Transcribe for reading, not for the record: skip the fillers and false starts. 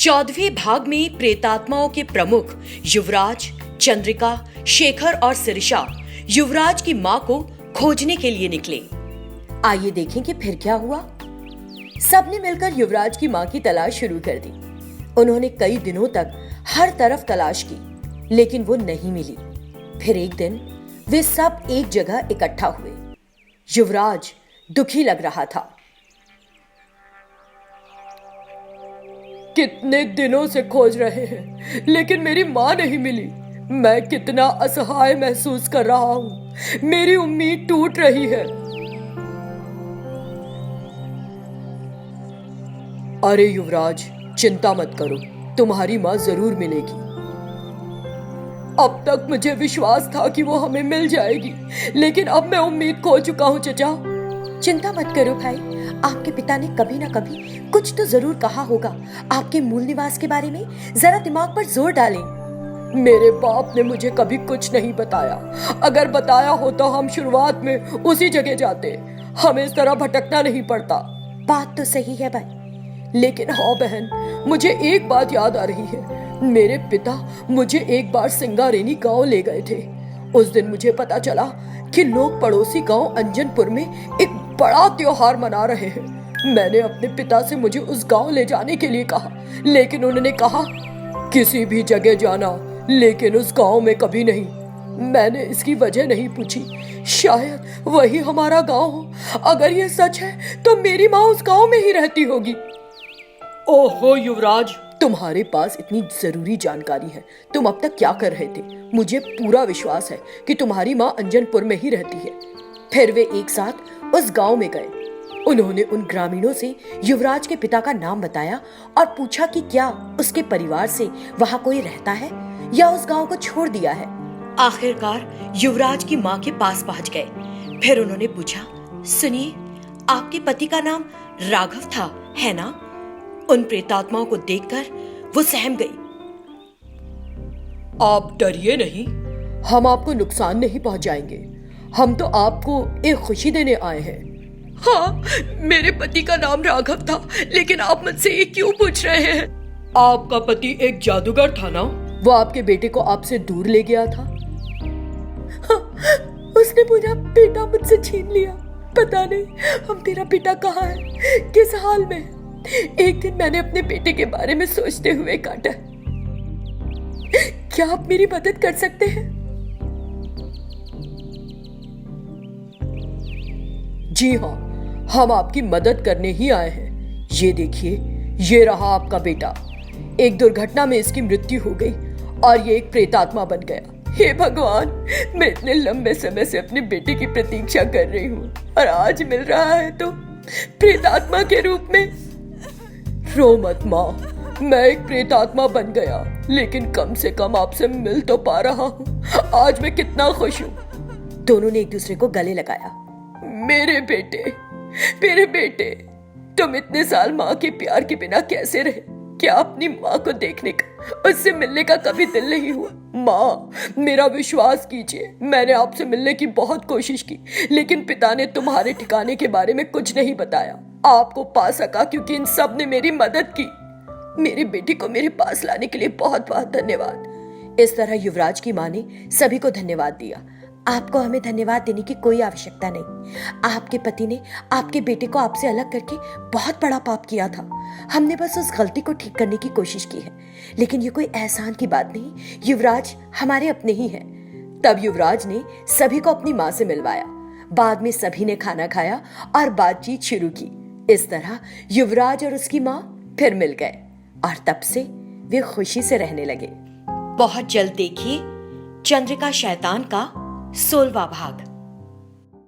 14वें भाग में प्रेतात्माओं के प्रमुख युवराज, चंद्रिका, शेखर और सिरिशा युवराज की मां को खोजने के लिए निकले। आइए देखें कि फिर क्या हुआ। सबने मिलकर युवराज की मां की तलाश शुरू कर दी। उन्होंने कई दिनों तक हर तरफ तलाश की, लेकिन वो नहीं मिली। फिर एक दिन वे सब एक जगह इकट्ठा हुए। युवराज दुखी लग रहा था। कितने दिनों से खोज रहे हैं, लेकिन मेरी मां नहीं मिली। मैं कितना असहाय महसूस कर रहा हूं। मेरी उम्मीद टूट रही है। अरे युवराज, चिंता मत करो, तुम्हारी मां जरूर मिलेगी। अब तक मुझे विश्वास था कि वो हमें मिल जाएगी, लेकिन अब मैं उम्मीद खो चुका हूं चचा। चिंता मत करो भाई, आपके पिता ने कभी ना कभी कुछ तो जरूर कहा होगा आपके मूल निवास के बारे में। जरा दिमाग पर जोर डालें। मेरे बाप ने मुझे कभी कुछ नहीं बताया। अगर बताया होता हम शुरुआत में उसी जगह जाते। हमें इस तरह भटकना नहीं पड़ता। बात तो सही है भाई, लेकिन हाँ बहन, मुझे एक बात याद आ रही है। मेरे पिता मुझे एक बार सिंगारेनी गांव ले गए थे। उस दिन मुझे पता चला कि लोग पड़ोसी गांव अंजनपुर में एक बड़ा त्योहार मना रहे हैं। मैंने अपने पिता से मुझे उस गांव ले जाने के लिए कहा, लेकिन उन्होंने कहा किसी भी जगह जाना, लेकिन उस गांव में कभी नहीं। मैंने इसकी वजह नहीं पूछी। शायद वही हमारा गांव हो। अगर ये सच है तो मेरी माँ उस गांव में ही रहती होगी। ओहो युवराज, तुम्हारे पास इतनी जरूरी जानकारी है। तुम अब तक क्या कर रहे थे? मुझे पूरा विश्वास है कि तुम्हारी माँ अंजनपुर में ही रहती है। फिर वे एक साथ उस गांव में गए। उन्होंने उन ग्रामीणों से युवराज के पिता का नाम बताया और पूछा कि क्या उसके परिवार से वहां कोई रहता है या उस गांव को छोड़ दिया है। आखिरकार युवराज की मां के पास पहुंच गए। फिर उन्होंने पूछा, सुनिए, आपके पति का नाम राघव था, है ना? उन प्रेतात्माओं को देखकर वो सहम गई। आप डरिए नहीं, हम आपको नुकसान नहीं पहुंचाएंगे। हम तो आपको एक खुशी देने आए हैं। हाँ, मेरे पति का नाम राघव था, लेकिन आप मुझसे ये क्यों पूछ रहे हैं? आपका पति एक जादूगर था ना? वो आपके बेटे को आपसे दूर ले गया था। हाँ, उसने मेरा बेटा मुझसे छीन लिया। पता नहीं हम तेरा बेटा कहाँ है, किस हाल में। एक दिन मैंने अपने बेटे के बारे में सोचते हुए काटा। क्या आप मेरी मदद कर सकते हैं? जी हाँ, हम आपकी मदद करने ही आए हैं। ये देखिए, ये रहा आपका बेटा। एक दुर्घटना में इसकी मृत्यु हो गई और ये एक प्रेतात्मा बन गया। हे भगवान, मैं इतने लंबे समय से अपने बेटे की प्रतीक्षा कर रही हूँ और आज मिल रहा है तो प्रेतात्मा के रूप में। रो मत माँ, मैं एक प्रेतात्मा बन गया, लेकिन कम से कम आपसे मिल तो पा रहा हूँ। आज मैं कितना खुश हूँ। दोनों ने एक दूसरे को गले लगाया। मेरे बेटे, तुम इतने साल माँ के प्यार के बिना कैसे रहे? क्या अपनी माँ को देखने का, उससे मिलने का कभी दिल नहीं हुआ? माँ, मेरा विश्वास कीजिए, मैंने आपसे मिलने की बहुत कोशिश की, लेकिन पिता ने तुम्हारे ठिकाने के बारे में कुछ नहीं बताया। आपको पा सका क्योंकि इन सब ने मेरी मदद की। मेरे बेटे को मेरे पास लाने के लिए बहुत बहुत धन्यवाद। इस तरह युवराज की माँ ने सभी को धन्यवाद दिया। आपको हमें धन्यवाद देने की कोई आवश्यकता नहीं। आपके पति ने आपके बेटे को आपसे अलग करके बहुत बड़ा पाप किया था। हमने बस उस गलती को ठीक करने की कोशिश की है, लेकिन ये कोई एहसान की बात नहीं। युवराज हमारे अपने ही हैं। तब युवराज ने सभी को अपनी माँ से मिलवाया। बाद में सभी ने खाना खाया और बातचीत शुरू की। इस तरह युवराज और उसकी माँ फिर मिल गए और तब से वे खुशी से रहने लगे। बहुत जल्द देखिए चंद्रिका शैतान का 16वां भाग।